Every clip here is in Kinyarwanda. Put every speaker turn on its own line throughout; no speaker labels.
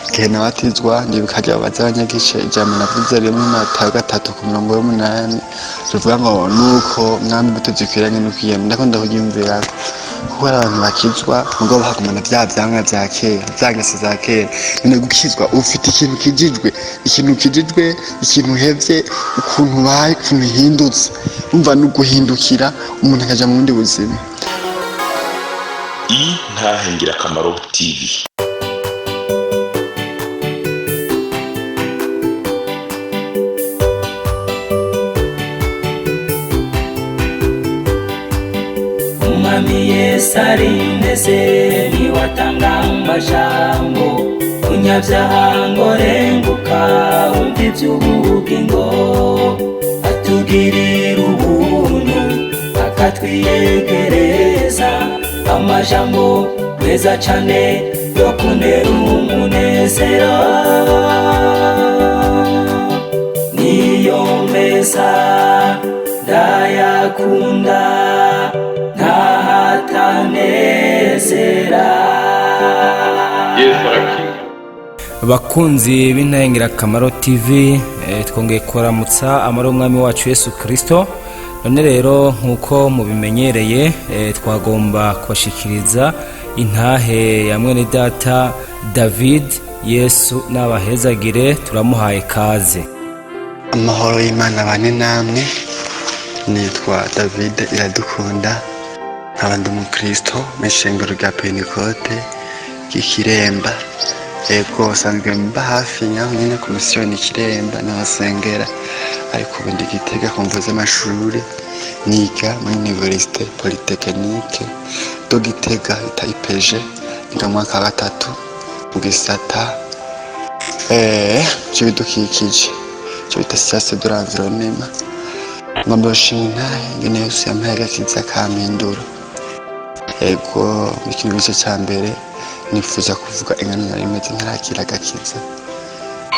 igihe nabatizwa ndibuka rya bazanyagice ijambo navuze rimwe Matayo 3:8 rivuga ngo nuko mwami mutuzikwiranye n'ukiyema ndakunda kuryumvira kuko abantu bakizwa ngo bahagumana bya byanga bya kera byangase za kera nyine gukizwa ufite ikintu kijijwe ikintu hevye ukuntu baye kumihindutse umva no guhindukira umuntu akaja mu bundi buzima.
Intahengira Kamaro TV.
Umwami Yesu ari neze niwatanga amajambo unyabyaha ngo renguka umva iby'ubugingo atugirira ubuntu akatwiyegereza amajambo meza cyane yo kunera umunezero niyo meza ndayakunda ntahatanezera.
Bakunzi b'Intahengira Kamaro TV, twongeye kuramutsa amara umwami wacu Yesu Kristo. None rero nkuko mubimenyereye twagomba kubashikiriza intahe ya mwene data David. Yesu nabahezagire, turamuhaye kaze.
Amahoro y'Imana bane namwe. Nitwa David Iradukunda, nkabandi umukristo mw'ishengero rya Pentecote ry'Ikiremba. Ego sanzwe mba hafi nyaho nyine ku misiyoni Kiremba n'abasengera, ariko ubu ndi Gitega ku mvo z'amashuri niga muri Université Polytechnique do Gitega itayipeje niga mwaka wa 3 mu gisata cy'ibidukikije cyo bita sciences de l'environnement. Ngambashina ngene Yesu yampaye agakiza kampindura. Ego ikintu cya mbere nifuza kuvuga ingano nari meze ntarakira agakiza.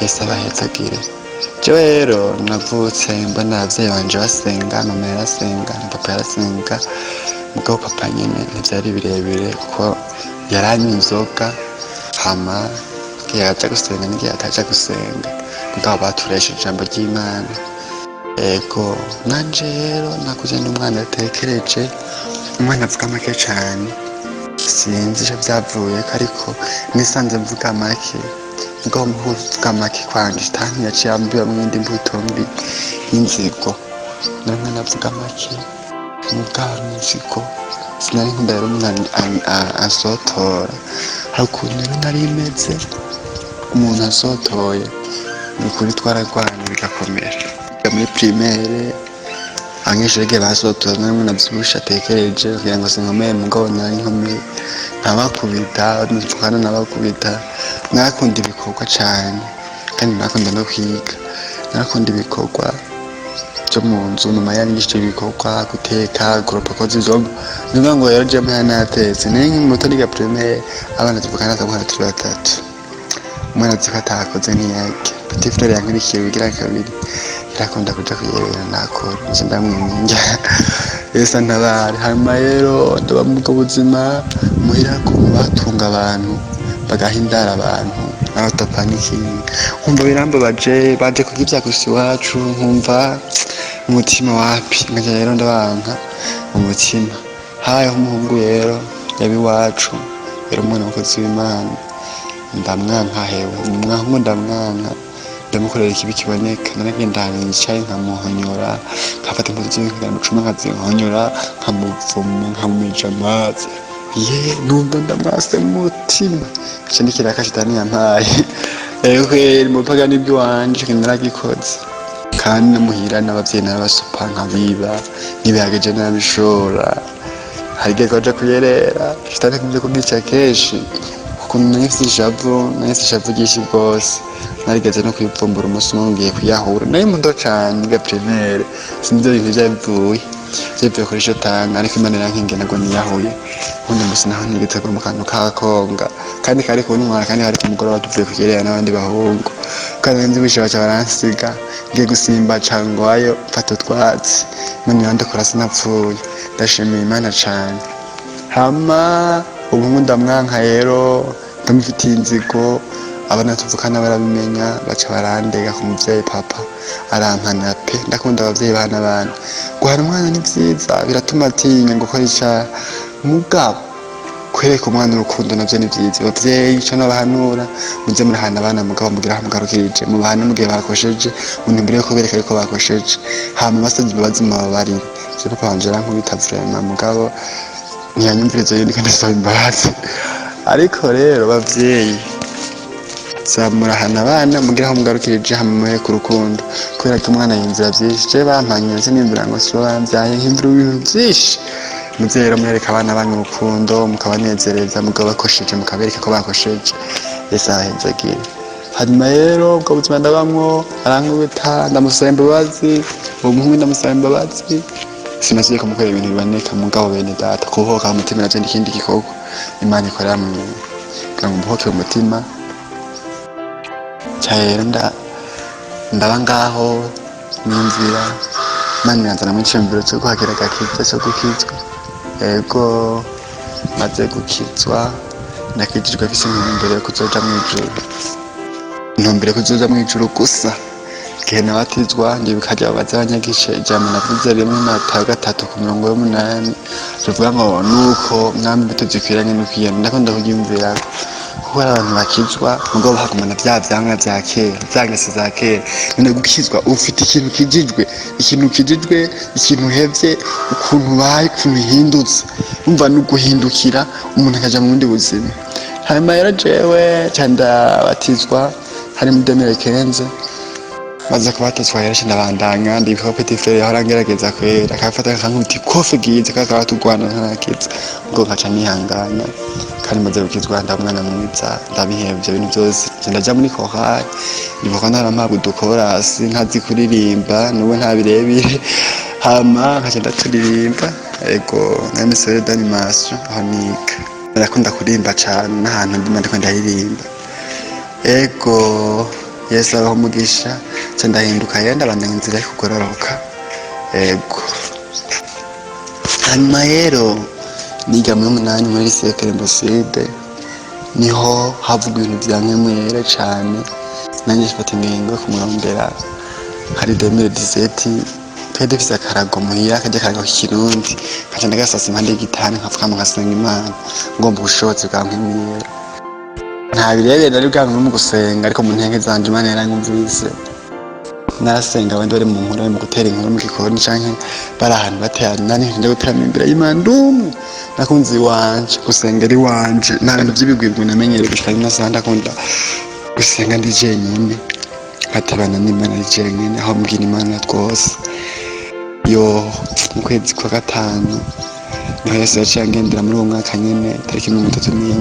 Yesu abahezagire. Jo rero navutse mbona abavyeyi banje basenga, mama yarasenga, papa yarasenga, mugabo papa nyene ntivyari birebire kuko yaranywa inzoga hama yaja gusenga n'igihe ataja gusenga, mugabo baturesheje ijambo ry'Imana. Ego nanje rero nakuze n'umwana atekereje, umwana avuga make cyane, sinzi icyo byavuye ariko nisanze mvuga make, mugabo mvuga make kwanje tanti yaciye ambiba mwindi mbuto mbi y'inzigo. None navuga make mugabo inzigo sinari nkunda rero umuntu asotora, ariko rero nari meze umuntu asotoye n'ukuri twararwanye bigakomera. Muri primaire abanyeshuri basotora namwe nabyusha atekereje kugira ngo sinkomeye mugabo nari nkomeye, ntabakubita n'utwana nabakubita. Nakunda ibikorwa cyane kandi nakunda no kwiga, nakunda ibikorwa byo mu nzu. Mama yanyigishije ibikorwa guteka, gukoropa koza izobo, niba ngo rero je mpa natetse nari muto niga primaire. Abana tuvukana twa turi batatu, umwana zikatakoze niyake petit frère yankurikiye bigira kabiri irakunda kuja kuyerera nakora nje ndamwiminja. Yesu ntabari hanyuma rero ndaba mu buzima muhira ko batunga abantu bagahindara abantu n'abatapaniki, nkumva birambabaje baje kugivya gusa iwacu, nkumva umutima wapi ngaje rero ndabanka umutima. Hayeho umuhungu rero yabi wacu rero umwana w'umukozi w'Imana, ndamwanka hewe umwanka ndamwanka, ndamukorera ikibi kiboneka. Naragenda nicaye nkamuhonyora, nkafata impuzu ziwe nkamucuma nkazinkonyora, nkamuvuma nkamwija amazi. Numva ndamwase mutima icyo nikiraka shitani yampaye. Mu pagani by'uwanje naragikoze kandi namuhira n'abavyeyi n'abasupa nkabiba nibihageje nabishora. Harige koja kuyerera shitani kumye kumwica keshi kuko nahise ishavu ryinshi rwose. Narigeze no kwivumbura umunsi umwe ngiye kuyahura, nari muto cyane niga primaire, sinzi ibintu byavuye kuri shotani, ariko Imana irankingiye nabwo niyahuye. Ubundi musi naho nigeze mu kantu kakonga kandi kari kuntwara, kandi hari ku mugoroba tuvuye kugerera n'abandi bahungu, kandi nzi wisha baca baransiga ngiye gusimba cangwayo mfata utwatsi. Imana irandokora sinapfuye, ndashimiye Imana cyane. Hama ubu ndamwanka rero ndamufitiye inzigo, abana tuvukana barabimenya baca barandega ku muvyeyi papa arampana pe ndakunda abavyeyi bana bana guhana umwana ni vyiza biratuma atinya gukora icaha mugabo kwereka umwana urukundo navyo ni vyiza abavyeyi ico nabahanura muze murahana abana mugabo mugira mugarukirije mubahane mugihe bakosheje muntumbere yuko bereka yuko bakosheje hama basazi bazima babarire je papa wanje arankubita vraiment mugabo ntiyanyumviriza yindi kandi asaba imbabazi ariko rero bavyeyi zamurahana abana mugira aho mugarukirije hamuhe ku rukundo kubera ko umwana yinzira vyinshi je bampanye sinimvira ngo so bambyaye nkimvira ibintu vyinshi muvyeyi rero mwereka abana banyu urukundo mukabanezereza mugabo bakosheje mukabereka ko bakosheje Yesu ahenzagire hanyuma rero ubwo buzima ndabamwo arankubita ndamusaba imbabazi uwo muhungu ndamusaba imbabazi sinasubiye kumukorera ibintu biboneka mugabo bene data kubohoka umutima navyo n'ikindi gikorwa Imana ikorera mu kugira ngo mbohoke umutima cyahera ndaba ngaho n'inzira Imana iranzana mu ciyumviro cyo kuhagera agakiza cyo gukizwa ego maze gukizwa nakijijwe afise intumbero yo kuzoja mw'ijuru intumbero yo kuzoja mw'ijuru gusa igihe nabatizwa ndibuka babaza abanyagice ijambo navuze rimwe Matayo 3:8 rivuga ngo nuko mwami imbuto zikwiranye n'ukiyana ndakunda kuryumvira kuko abantu bakizwa mugabo bahagumana vya vyanga vya kera vyangese za kera none gukizwa ufite ikintu kijijwe ikintu hevye ukuntu baye ukuntu hindutse umva n'uguhindukira umuntu akaja mu bundi buzima hanyuma rero jewe canda batizwa hari mu 2015 maze kubatizwa yarashe ndabandanya ndiko petit frère yahora ngerageza kwera akafata akankuti kofe gize kakaba tugwana ntakiza ngo nkaca nihangana kandi maze gukizwa ndamwana mwiza ndabihevye ibintu byose ndaja muri chorale nibuka narampabwa udukorasi ntazi kuririmba nubu ntabirebire hama nkaca ndaturirimba ego n'emisere d'animation honika ndakunda kuririmba cyane n'ahantu ndiko ndaririmba ego Yesu abaho umugisha ndahinduka yenda bandanya inzira yo kugororoka ego hanyuma rero niga muri 8 muri sekere mboside niho havuga ibintu byankemwere cyane nanjye mfata ingingo kumurondera hari 2017 twede fisa karago muhira kajya karago kirundi kaca ndagasasa impande y'igitani nkavuga mu gasenga Imana ngomba ubushotsi bwankemwere nta birebe nari bwangu mu gusenga ariko mu ntenge zanje Imana yarangumvise narasenga abandi bari mu nkuru mu gutera inkuru mu gikoni canke bari ahantu baterana nje gutera imbere y'Imana ndumwe nakunzi wanje gusengera iwanje nta bintu by'ibigwibwe namenyere gushika n'asaha ndakunda gusenga ndi jenyine nkatabana n'Imana ndi jenyine aho mbwira Imana twose yo mu kwezi kwa gatanu niho Yesu yaciye angendera muri uwo mwaka nyene tariki 31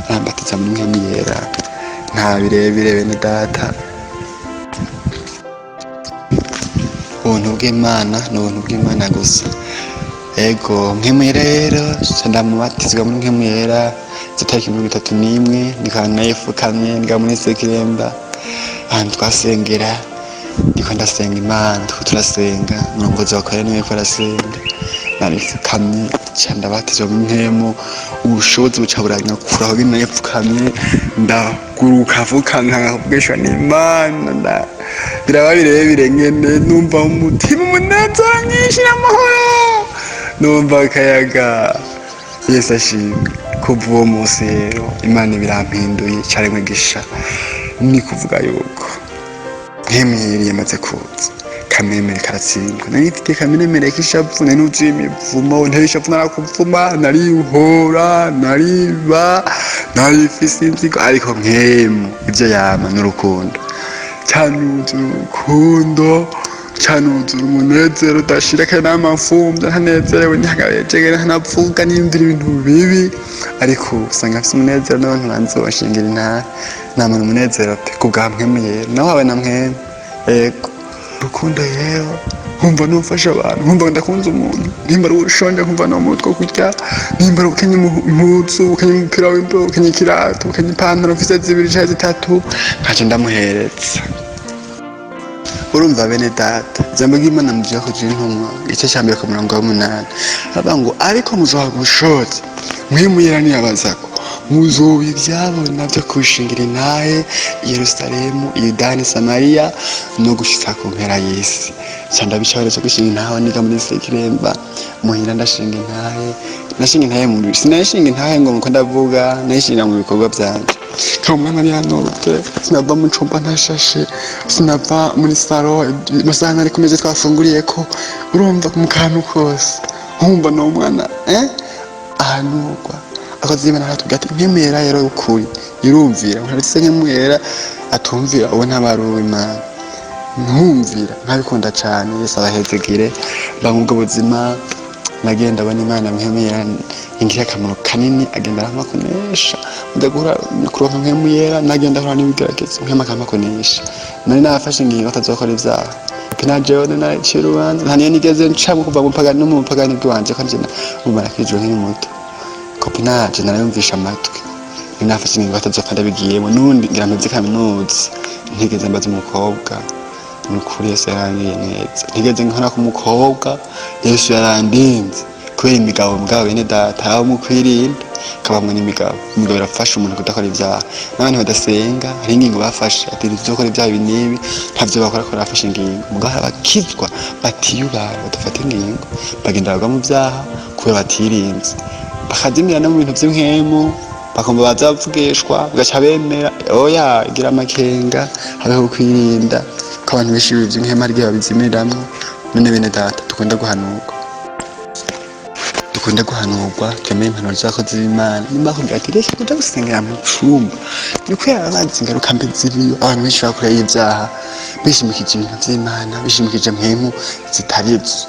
arambatiza mu nkemi yera nta birebire bene data ubuntu bw'Imana n'ubuntu bw'Imana gusa ego nkemi rero ndamubatizwa muri nkemi yera tariki 31 nikana yifukamye nga muri sekiremba ahantu twasengera ndiko ndasenga Imana turasenga umurongozi wakorera niwe ko arasenga narifukamye ndabatizwa mu nkemo ubushobozi bucaburanya kuraho binayipfukamye ndaguruka vukanka nkabwishwa n'Imana biraba birebire ngene numva umutima umunezero nyinshi n'amahoro numva akayaga Yesu ashimwe kuva uwo munsi rero Imana birampinduye cyane mwigisha ni kuvuga yuko nkemyiri yamaze kuza kamemere karatsindwa nifite kamenemere kishavu nanuzi imivumo ntabishavu narakuvuma narihora nariba narifise inzigo ariko nkemu ibyo yama n'urukundo cyanuzu urukundo cyanuzu umunezero udashira kandi n'amafumba ntanezerewe ntihagabejege ntanavuga n'imvira ibintu bibi ariko usanga afite umunezero n'abantu banze bashingira inama umunezero kubwamwemeye nawe wawe namweme ego rukundo yewe nkumva nufasha abantu nkumva ndakunze umuntu nimba ari ushonje nkumva no mutwe kurya nimba ari ukenye impuzu ukenye umupira w'imbeho ukenye ikirato ukenye ipantaro mfise 2 canke 3 nkaje ndamuhereza urumva bene data jambo ry'Imana mujya kugira intumwa ice cyambere ku murongo wa 8 avuga ngo ariko muzoha gushotse mwimuyira niyabazako muzoba ibyabona byo kushingira intahe Yerusalemu, Yudani, Samariya no gushitsa ku mpera y'isi. Cyanda bicabare cyo gushinga intahe niga muri Sekiremba muhira ndashinga intahe. Nashinga intahe mu sinashinga intahe ngo muko ndavuga nashinga mu bikorwa byanje. Kamwana byanorote sinava mu cumba ntashashe, sinava muri saro masana ari kumeze twafunguriye ko urumva mu kantu kose nkumva no mwana ahanurwa akozimana aratubwira ati nkemera rero ukuri irumvira nkaritse nkemwera atumvira uwo ntabaruwe Imana ntumvira nkabikunda cyane. Yesu abahezegire bamubwo buzima nagenda abona Imana nkemera ingira akamaro kanini agenda aramakonesha ndagura kuronka nkemuyera nagenda ahura n'ibigeragezo nk'amakamukonesha nari nafashe ngiye batazokora ibyaha pinajewe na chirubanza ntaniye nigeze ncamo kuva mu pagani no mu pagani bwanje kanje umara kijwe nkiri muto kopinaje narayumvisha amatwi ninafashe ngiye batazokanda bigiyemo nundi ngira meze kaminuza ntigeze mbaza umukobwa n'ukuri Yesu yarangiye neza ntigeze nkora ku mukobwa Yesu yarandinze kubera imigabo mugabo bene data aho mu kwirinda kabamwe n'imigabo irafasha umuntu kudakora ibyaha n'abandi badasenga hari ingingo bafashe ati dukora ibyaha binibi ntavyo bakora ko bafashe ingingo mugabo abakizwa batiyubara badafata ingingo bagenda bagwa mu byaha kubera batirinze bakadimira no mu bintu by'inkemu bakomba bazavugishwa ugaca bemera oya igira amakenga habeho kwirinda ko abantu benshi by'inkemu ari byo babizimiramwo none bene data dukunda guhanurwa twemeye impanuro z'abakozi b'Imana nimba kugira ati reka kuja gusengera mu cumba niko yarabanze ingaruka mbi ziriyo abantu benshi bakoreye ibyaha bishimikije ibintu by'Imana bishimikije mpemu zitarizo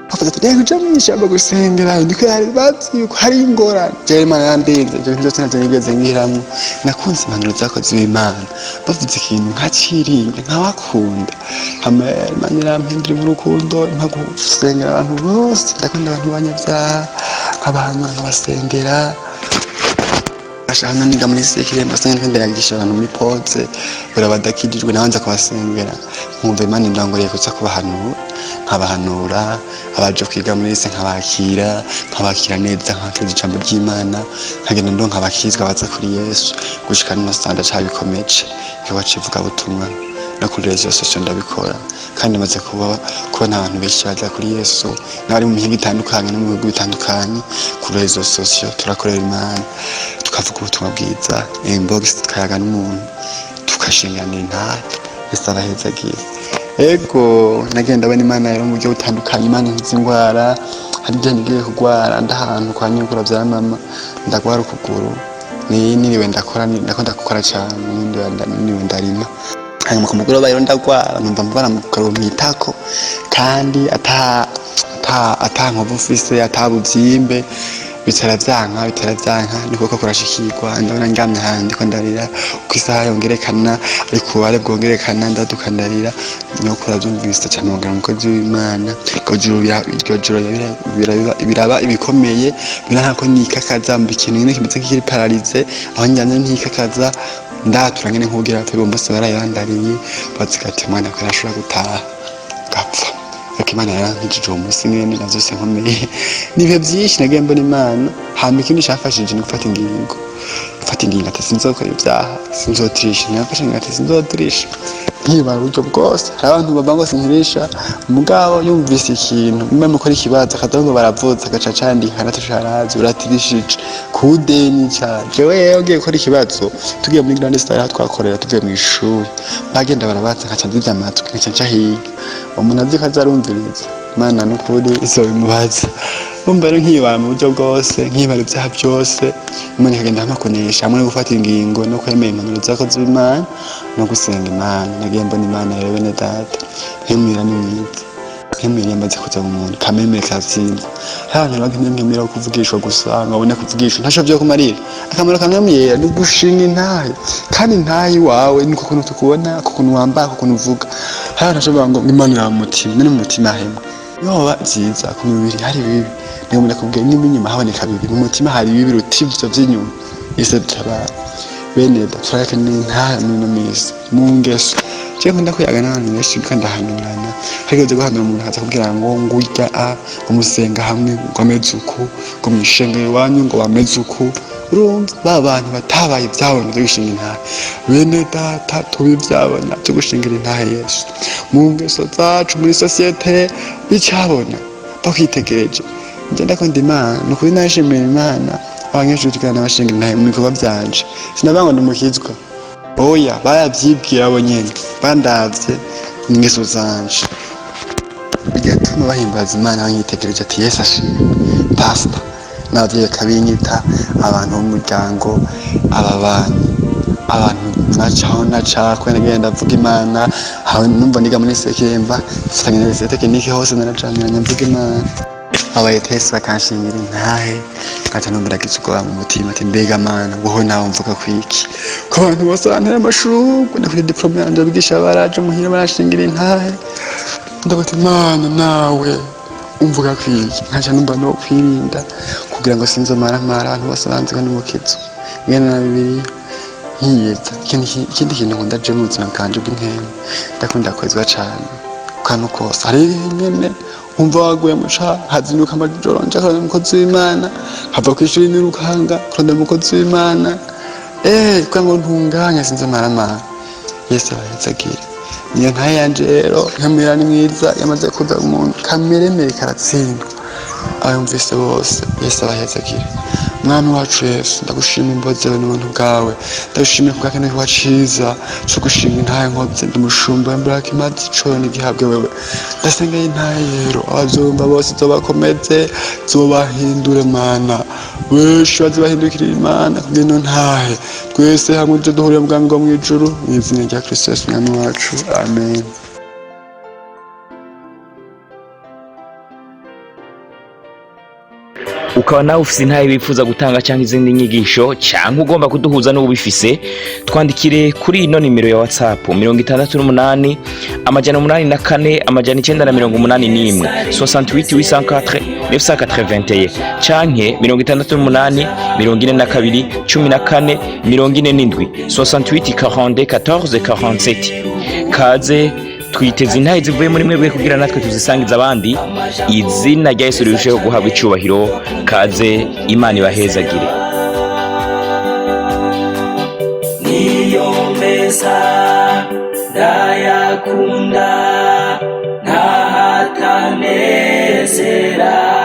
bavuga ati reka kuja mw'ishyamba gusengera niko yarabanze yuko hari ingorane jewe Imana yandinze ibyo bintu byose navyo nigeze ngiramwo nakunze impanuro z'abakozi b'Imana bavuze ikintu nkacirinda nkabakunda Imana irampindura mu rukundo mpagusengera abantu bose ndakunda abantu banyabyaha abantu nkabasengera ashana niga muri Sekiremba basengera ndayagisha abantu muri Poze barabadakijijwe nabanza kubasengera nkumva Imana indangoriye kuza nkabahanura abaje kwiga muri se nkabakira neza nkatuza ijambo ry'Imana nkagenda ndo nkabakizwa baza kuri Yesu gushika no standa cyabikomeje cyo civuga butumwa no kuri rezo sosio ndabikora kandi maze kubona abantu benshi baza kuri Yesu n'abari mu mihingo itandukanye no mu bihugu bitandukanye kuri rezo sosio turakorera Imana tukavuga ubutumwa bwiza inbox tukayaga n'umuntu tukashingana intahe Yesu abahezagiye ego nagenda abona Imana rero mu buryo butandukanye Imana nk'izingwara hari byo ngiye kugwara ndahantu kwa nyukura bya mama ndagwara ukuguru niriwe ndakunda gukora cyane niwe ndarima hanyuma ku mugoroba rero ndagwara numva mbara mu karo mitako kandi ata nkovu ufise atabuvyimbe bitera byanka niko ko kurashikirwa ndabona ngamye handi ko ndarira uko isaha yongerekana ariko ubare bwongerekana ndadukandarira no kurabyumvise cyane muganga umukozi w'Imana ko juru biraba ibikomeye birahako nikakaza mu kintu nyine kimeze nk'ikiri paralize aho njyanye ntikakaza ndatura ngene nkubwira ati bose barayandariye bazikati mwana ko nashobora gutaha gapfa Imana yarankijije umunsi mwene navyose nkomeye nibe byinshi nagiye mbona Imana hama ikindi cyafashije ni gufata ingingo ati sinzokora ibyaha sinzotirisha nafashe ngati sinzotirisha nkiba uburyo bwose hari abantu baba ngo sinkirisha umugabo yumvise ikintu mwe mukora ikibazo akadogo baravuza agaca candika natasharazi uratirishije kudeni cyane jewe yogiye gukora ikibazo tugiye muri Grand Star twakorera tugiye mu ishuri bagenda barabaza akaca nziza amatwi nkaca higa umuntu azikazarumviriza Imana n'ukuri izo bimubaza umbere nkiba mu buryo bwose nkibara ibyaha byose Imana ikagenda amakonesha hamwe no gufata ingingo no kwemera impanuro z'abakozi b'Imana no gusenga Imana nagiye mbona Imana rero bene data nkemira n'imyiza nkemira yamaze kuza mu muntu kamemere kazimba abantu bagimemera kuvugishwa gusa ngabone kuvugishwa ntasho byo kumarira akamaro kamwemera no gushinga intahe kandi intahe wawe niko kuntu tukubona kukuntu wambara kukuntu uvuga hari ntasho ngo Imana ira mu mutima no mu mutima hemwe yoba nziza ku mubiri hari bibi niyo muri kubwiye n'inyuma haboneka bibi mu mutima hari bibi rutivyo by'inyuma ise tabara bene datraka n'intahe no misi mu ngeso cyo nkunda kuyaga n'abantu benshi kandi ahanurana hageze guhanura umuntu akaza kubwira ngo ngurya umusenga hamwe ngo ameze uko ngo mwishenge wanyu ngo bameze uko urumva ba bantu batabaye ibyabona byo gushinga intahe bene data tubi ibyabona byo gushingira intahe Yesu mu ngeso zacu muri sosiyete bicabona bakitegereje njye ndakunda Imana nukuri nashimira Imana abanyeshuri kandi abashinga intahe mu bikorwa byanje sinabanga ndumukizwa oya bayabyibwira abo nyene bandavye ingeso zanje bigatuma bahimbaza Imana banyitegereje ati Yesu ashimwe pastor n'abavyeyi kabinyita abantu b'umuryango ababanyi abantu naca ngenda mvuga Imana hawe numva niga muri sekemba sitangene tekinike hose naracamira mvuga Imana abayetesi bakanshingira intahe ngaca numva ndagizwa mu mutima ati mbega Mana wowe nawe mvuga kwiki ko abantu bose bantera amashurwe ndakuri diplome yanje bigisha baraje muhira barashingira intahe ndabati Mana nawe umvuga kwiki ngaca numva no kwirinda kugira ngo sinzomara abantu bose banzwe n'umukizo ngene na Bibiliya nkiyeza ikindi kintu nkunda je mu buzima bwanje bw'inkene ndakunda kwezwa cane kano kose ari nyene umva waguye muca hazinuka amajoro nje kandi umukozi w'Imana hava kwishuri n'urukanga kandi umukozi w'Imana kwa ngo ntunganya sinzomara Yesu ahezagire niyo ntaye yanje rero nkamera ni mwiza yamaze kuza umuntu kameremere karatsindwa ayumvise bose Yesu ahezagire Mwami wacu Yesu ndagushimira imbabazi n'ubuntu bwawe ndagushimira kuko kandi waciza cyo gushinga intahe nkoze ndumushumba mbara kimazi cyo n'igihabwe wewe ndasenga intahe rero abazumva bose zobakomeze zobahindure Mana weshi bazibahindukira Imana kugira ntahe twese hamwe duhurira mu bwami bwo mu ijuru mu izina rya Kristo Yesu Mwami wacu amen.
ukaba nawe ufise intahe bifuza gutanga cyangwa izindi nyigisho cyangwa ugomba kuduhuza n'ubifise twandikire kuri ino nimero ya WhatsApp 68 884 981 68 804 canke 68 42 14 47 68 42 14 47 kaze twiteze intahe zivuye muri mwebwe kugira natwe tuzisangiza abandi izina rya Yesu rirusheho guhabwa icubahiro kaze Imana ibahezagire
niyo meza ndayakunda ntahatanezera